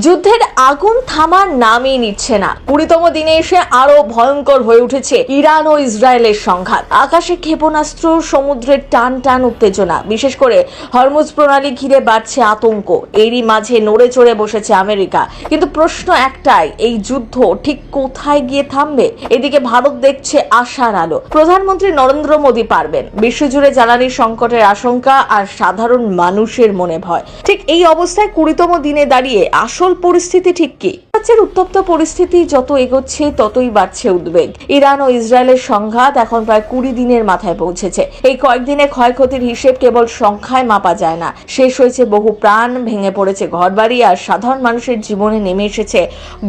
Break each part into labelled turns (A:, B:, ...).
A: যুদ্ধের আগুন থামার নামই নিচ্ছে না। 20তম দিনে এসে আরো ভয়ঙ্কর হয়ে উঠেছে ইরান ও ইসরায়েলের সংঘাত। আকাশে ক্ষেপণাস্ত্র, সমুদ্রের টান টান উত্তেজনা, বিশেষ করে হরমুজ প্রণালী ঘিরে বাড়ছে আতঙ্ক। এরই মাঝে নড়ে চড়ে বসেছে আমেরিকা। কিন্তু প্রশ্ন একটাই, এই যুদ্ধ ঠিক কোথায় গিয়ে থামবে? এদিকে ভারত দেখছে আশার আলো। প্রধানমন্ত্রী নরেন্দ্র মোদী পারবেন। বিশ্বজুড়ে জ্বালানি সংকটের আশঙ্কা আর সাধারণ মানুষের মনে ভয়। ঠিক এই অবস্থায় 20তম দিনে দাঁড়িয়ে আসল পরিস্থিতি ঠিক কি? রাজ্যের উত্তপ্ত পরিস্থিতি যত এগোচ্ছে ততই বাড়ছে উদ্বেগ। ইরান ও ইসরায়েলের সংঘাত এখন প্রায় 20 দিনের মাথায় পৌঁছেছে। এই কয়েকদিনে ক্ষয়ক্ষতির হিসেব কেবল সংখ্যায় মাপা যায় না। শেষ হয়েছে বহু প্রাণ, ভেঙে পড়েছে ঘরবাড়ি, আর সাধারণ মানুষের জীবনে নেমে এসেছে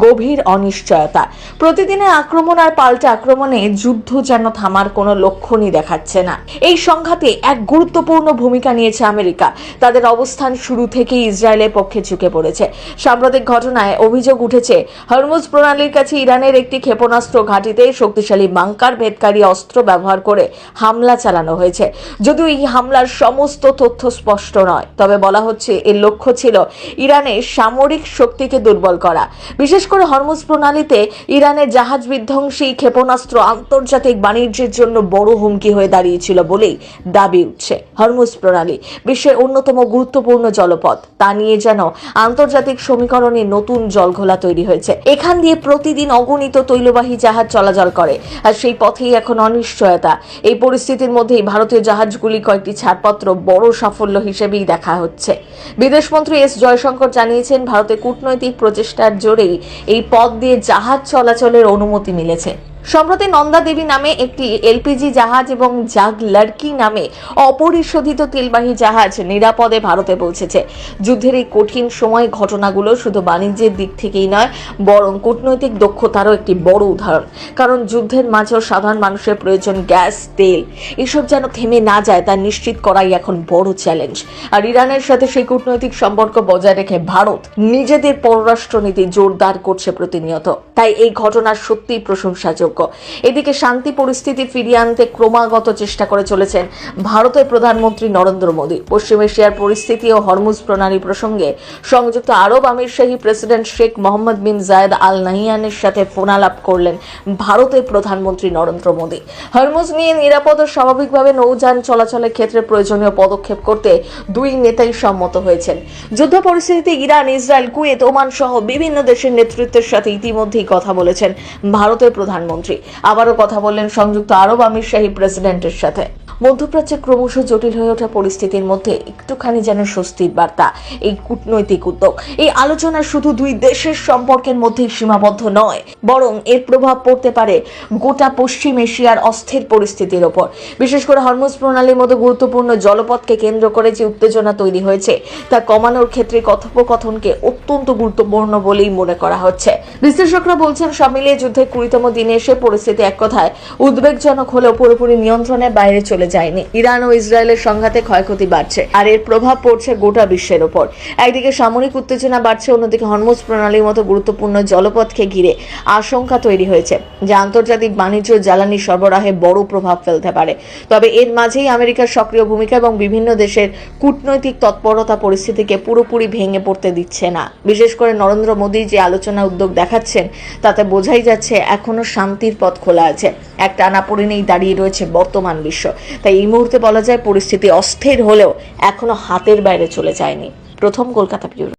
A: গভীর অনিশ্চয়তা। প্রতিদিনের আক্রমণ আর পাল্টা আক্রমণে যুদ্ধ যেন থামার কোনো লক্ষণই দেখাচ্ছে না। এই সংঘাতে এক গুরুত্বপূর্ণ ভূমিকা নিয়েছে আমেরিকা। তাদের অবস্থান শুরু থেকেই ইসরায়েলের পক্ষে ঝুঁকে পড়েছে। সাম্প্রতিক ঘটনায় অভিযোগ উঠেছে হরমুজ প্রণালীর কাছে ইরানের একটি ক্ষেপণাস্ত্র ঘাঁটিতে শক্তিশালী বাংকার ভেদকারী অস্ত্র ব্যবহার করে হামলা চালানো হয়েছে। যদিও এই হামলার সমস্ত তথ্য স্পষ্ট নয়, তবে বলা হচ্ছে এর লক্ষ্য ছিল ইরানের সামরিক শক্তিকে দুর্বল করা। বিশেষ করে হরমুজ প্রণালীতে ইরানের জাহাজ বিধ্বংসী ক্ষেপণাস্ত্র আন্তর্জাতিক বাণিজ্যের জন্য বড় হুমকি হয়ে দাঁড়িয়েছিল বলেই দাবি উঠছে। হরমুজ প্রণালী বিশ্বের অন্যতম গুরুত্বপূর্ণ জলপথ। তা নিয়ে যেন আন্তর্জাতিক সমীকরণে নতুন জলঘোলা তৈরি হয়েছে। এখান দিয়ে প্রতিদিন অগণিত তৈলবাহী জাহাজ চলাচল করে, আর সেই পথেই এখন অনিশ্চয়তা। এই পরিস্থিতির মধ্যেই ভারতীয় জাহাজগুলি কয়েকটি ছাড়পত্র বড় সাফল্য হিসেবেই দেখা হচ্ছে। বিদেশমন্ত্রী এস জয়শঙ্কর জানিয়েছেন, ভারতের কূটনৈতিক প্রচেষ্টার জোরেই এই পথ দিয়ে জাহাজ চলাচলের অনুমতি মিলেছে। সম্প্রতি নন্দা দেবী নামে একটি এলপিজি জাহাজ এবং জাগ লড়কি নামে অপরিশোধিত তেলবাহী জাহাজ নিরাপদে ভারতে পৌঁছেছে। যুদ্ধের এই কঠিন সময় ঘটনাগুলো শুধু বাণিজ্যের দিক থেকেই নয়, বরং কূটনৈতিক দক্ষতারও একটি বড় উদাহরণ। কারণ যুদ্ধের মাঝেও সাধারণ মানুষের প্রয়োজন গ্যাস, তেল, এসব যেন থেমে না যায় তা নিশ্চিত করাই এখন বড় চ্যালেঞ্জ। আর ইরানের সাথে সেই কূটনৈতিক সম্পর্ক বজায় রেখে ভারত নিজেদের পররাষ্ট্রনীতি জোরদার করছে প্রতিনিয়ত। তাই এই ঘটনা সত্যিই প্রশংসাযোগ্য। এদিকে শান্তি পরিস্থিতি ফিরিয়ে আনতে ক্রমাগত চেষ্টা করে চলেছেন ভারতের প্রধানমন্ত্রী নরেন্দ্র মোদী। পশ্চিম এশিয়ার পরিস্থিতি ও হরমুজ প্রণালী প্রসঙ্গে সংযুক্ত আরব আমিরশাহী প্রেসিডেন্ট শেখ মোহাম্মদ বিন জায়েদ আল নাহিয়ানের সাথে ফোনালাপ করলেন ভারতের প্রধানমন্ত্রী নরেন্দ্র মোদী। হরমুজ নিয়ে নিরাপদ ও স্বাভাবিকভাবে নৌযান চলাচলের ক্ষেত্রে প্রয়োজনীয় পদক্ষেপ করতে দুই নেতাই সম্মত হয়েছেন। যুদ্ধ পরিস্থিতিতে ইরান, ইসরায়েল, কুয়েত, ওমান সহ বিভিন্ন দেশের নেতৃত্বের সাথে ইতিমধ্যেই কথা বলেছেন ভারতের প্রধানমন্ত্রী। আবারও কথা বললেন সংযুক্ত আরব আমিরশাহী প্রেসিডেন্টের সাথে। মধ্যপ্রাচ্যে ক্রমশ জটিল হয়ে ওঠা পরিস্থিতির মধ্যে একটুখানি যেন স্বস্তির বার্তা এই কূটনৈতিক উদ্যোগ। এই আলোচনা শুধু দুই দেশের সম্পর্কের মধ্যেই সীমাবদ্ধ নয়, বরং এর প্রভাব পড়তে পারে গোটা পশ্চিম এশিয়ার অস্থির পরিস্থিতির ওপর। বিশেষ করে হরমুজ প্রণালীর মতো গুরুত্বপূর্ণ জলপথকে কেন্দ্র করে যে উত্তেজনা তৈরি হয়েছে তা কমানোর ক্ষেত্রে কথোপকথনকে অত্যন্ত গুরুত্বপূর্ণ বলেই মনে করা হচ্ছে। বিশ্লেষকরা বলছেন, সব মিলিয়ে যুদ্ধের 20তম দিনে এসে পরিস্থিতি এক কথায় উদ্বেগজনক হলেও পুরোপুরি নিয়ন্ত্রণের বাইরে চলে যায়নি। ইরান ও ইসরায়েলের সংঘাতে ক্ষয়ক্ষতি বাড়ছে, আর এর প্রভাব পড়ছে গোটা বিশ্বের ওপর। একদিকে সামরিক উত্তেজনা বাড়ছে, অন্যদিকে হরমুজ প্রণালীর মতো গুরুত্বপূর্ণ জলপথকে ঘিরে আশঙ্কা তৈরি হয়েছে যা আন্তর্জাতিক বাণিজ্য জ্বালানি সরবরাহে বড় প্রভাব ফেলতে পারে। তবে এর মাঝেই আমেরিকার সক্রিয় ভূমিকা এবং বিভিন্ন দেশের কূটনৈতিক তৎপরতা পরিস্থিতিকে পুরোপুরি ভেঙে পড়তে দিচ্ছে না। বিশেষ করে নরেন্দ্র মোদী যে আলোচনা উদ্যোগ দেখাচ্ছেন তাতে বোঝাই যাচ্ছে এখনো শান্তির পথ খোলা আছে। এক টানাপোড়েনেই দাঁড়িয়ে রয়েছে বর্তমান বিশ্ব। তাই এই মুহূর্তে বলা যায় পরিস্থিতি অস্থির হলেও এখনো হাতের বাইরে চলে যায়নি। প্রথম কলকাতা ব্যুরো।